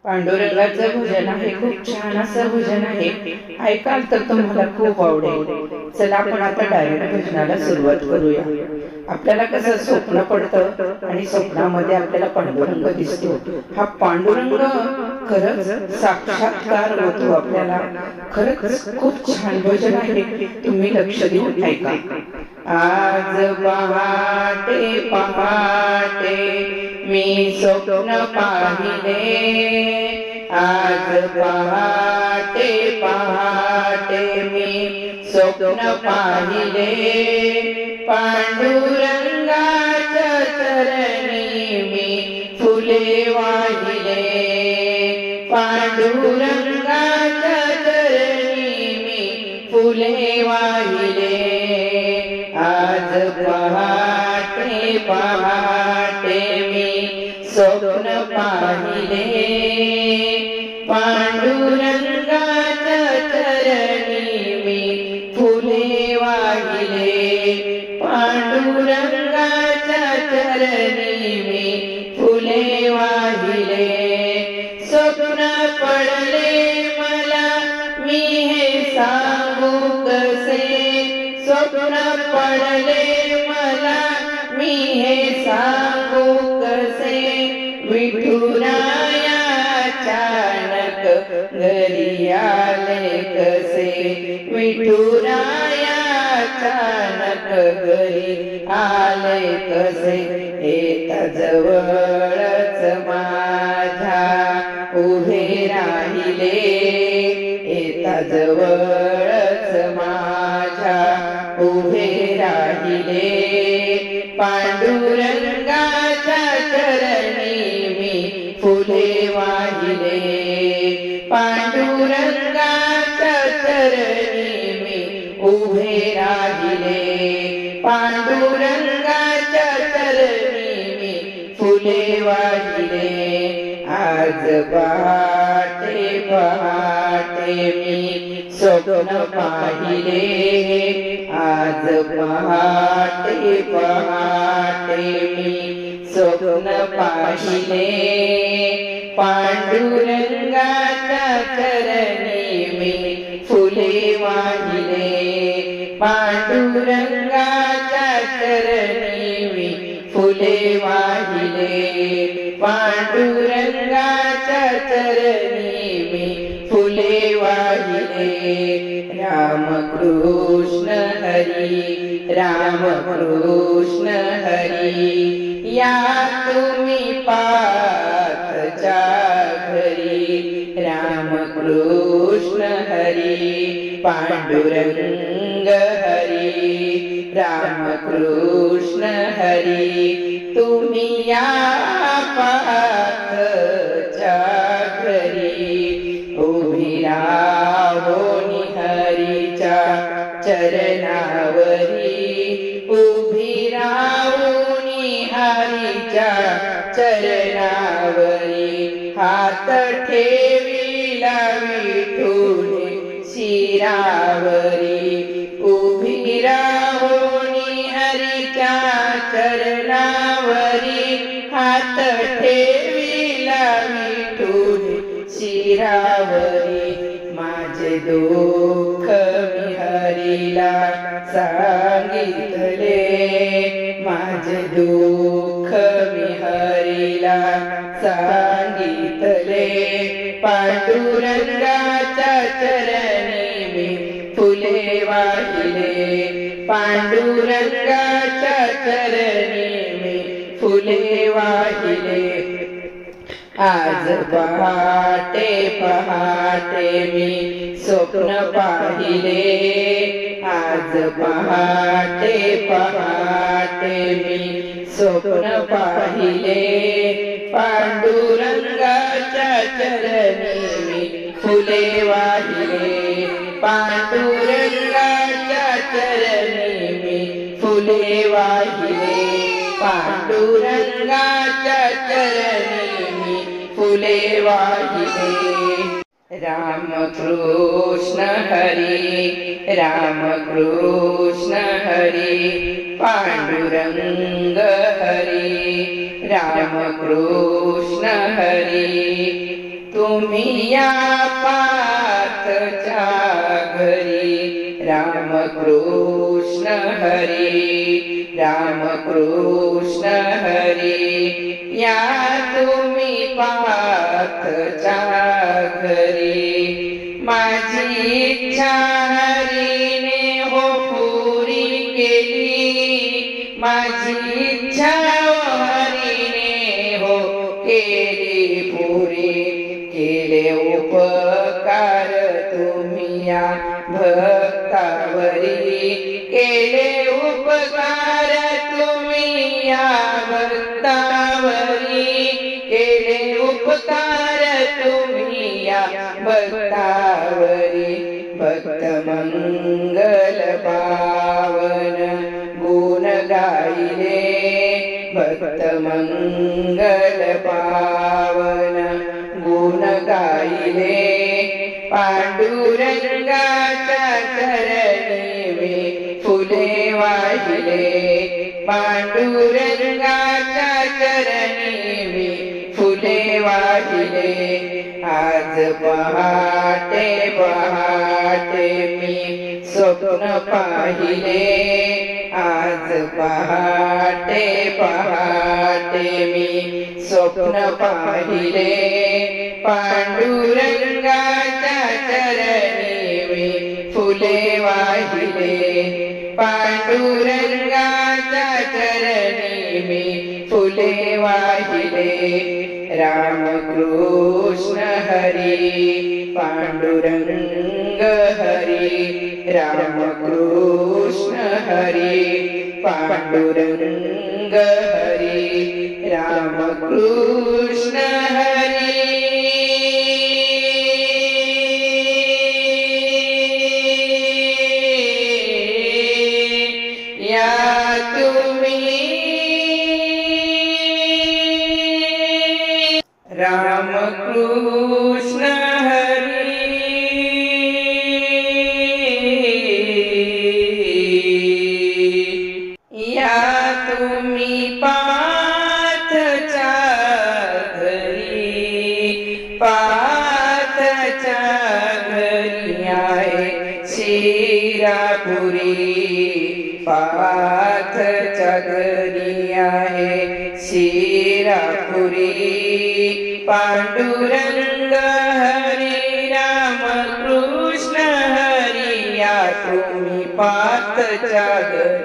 पांडुरंगाचं भजन आहे, खूप छान असं भजन आहे. ऐकाल तर तुम्हाला खूप आवडेल. चला आपण आता डायरेक्ट भजनाला सुरुवात करूया. आपल्याला कसं स्वप्न पडतं आणि स्वप्नामध्ये आपल्याला पांडुरंग दिसतो. हा पांडुरंग खरंच साक्षात्कार होतो आपल्याला. खरंच खूप छान भजन आहे, तुम्ही लक्ष देऊन ऐका. आज पहाटे पहाटे मी स्वप्न पाहिले, आज पहाटे पहाटे मी स्वप्न पाहिले, पांडुरंगाच्या चरणी मी फुले वाहिले, पांडुरंगाच्या चरणी मी फुले वाहिले. आज पहाटे पहाटे मी स्वप्न पाहिले, पांडुरंगाच्या चरणी मी फुले वाहिले, पांडुरंगाच्या चरणी मी फुले वाहिले. स्वप्न पडले मला मी हे सांगू कसे, स्वप्न पडले मला मी हे सांगू कसे, विठुराया अचानक घरी आले कसे, विठुराया अचानक घरी आले कसे. येता जवळच माझ्या उभे राहिले, येता जवळच माझ्या उभे राहिले, पांडुरंगाच्या चरणी मी फुले वाहिले, पांडुरंगाच्या चरणी मी उभे राहिले, पांडुरंगाच्या चरणी मी फुले वाहिले. आज पहाटे पहाटे मी स्वप्न पाहिले, आज पहाटे पहाटे मी स्वप्न पाहिले, पांडुरंगाच्या चरणी मी फुले वाहिले, पांडुरंगाच्या चरणी मी फुले वाहिले, पांडुरंगाच्या चरणी मी फुले वाहिले. रामकृष्ण हरी, रामकृष्ण हरी, या तुम्ही पातच्या घरी, रामकृष्ण हरी, पांडुरंग हरी, रामकृष्ण हरी, तुम्ही या पातच्या घरी, उभी राहोनी हरीच्या चरणावरी, उभी राहोनी हरीच्या चरणावरी, हात ठेविला विठुनी शिरावरी, उभी राहोनी हरीच्या चरणावरी, हात ठेविला विठुनी शिरावरी. माझे दुःख मी हरीला सांगितले, माझे दुःख मी हरीला सांगितले, पांडुरंगाच्या चरणी मी फुले वाहिले, पांडुरंगाच्या चरणी मी फुले वाहिले. आज पहाटे पहाटे मी स्वप्न पाहिले, आज पहाटे पहाटे मी स्वप्न पाहिले, पांडुरंगाच्या चरणी मी फुले वाहिले, पांडुरंगाच्या चरणी मी फुले वाहिले, पांडुरंगाच्या चरणी मी फुले वाहिले. रामकृष्ण हरी, रामकृष्ण हरी, पांडुरंग हरी, रामकृष्ण हरी, तुम्ही या पार्थच्या घरी रामकृष्ण हरी रामकृष्ण हरी या तुम्ही पार्थच्या घरी माझी इच्छा हरीने हो पुरी केली माझी इच्छा हरीने हो केली पुरी केले उपकार तुम्ही या भक्तावरी केले उपकार तुम्ही या भक्तावरी केले उपकार तुम्ही या भक्तावरी भक्त मंगल पावन गुण गायले भक्त मंगल पावन गुण गायले पांडुरंगाच्या चरणी मी फुले वाहिले पांडुरंगाच्या चरणी मी फुले वाहिले आज पहाटे पहाटे मी स्वप्न पाहिले आज पहाटे पहाटे मी स्वप्न पाहिले पांडुरंगाच्या चरणी मी फुले वाहिले पांडुरंगाच्या चरणी मी फुले वाहिले रामकृष्ण हरी पांडुरंग हरी रामकृष्ण हरी पांडुरंग हरी रामकृष्ण हरी या तुम्ही रामकृष्ण हरी या तुम्ही पार्थच्या घरी पार्थच्या घरी आहे शिरापुरी पार्थच्या घरी आहे शिरापुरी पांडुरंग हरी रामकृष्ण हरी या तुम्ही पार्थच्या घरी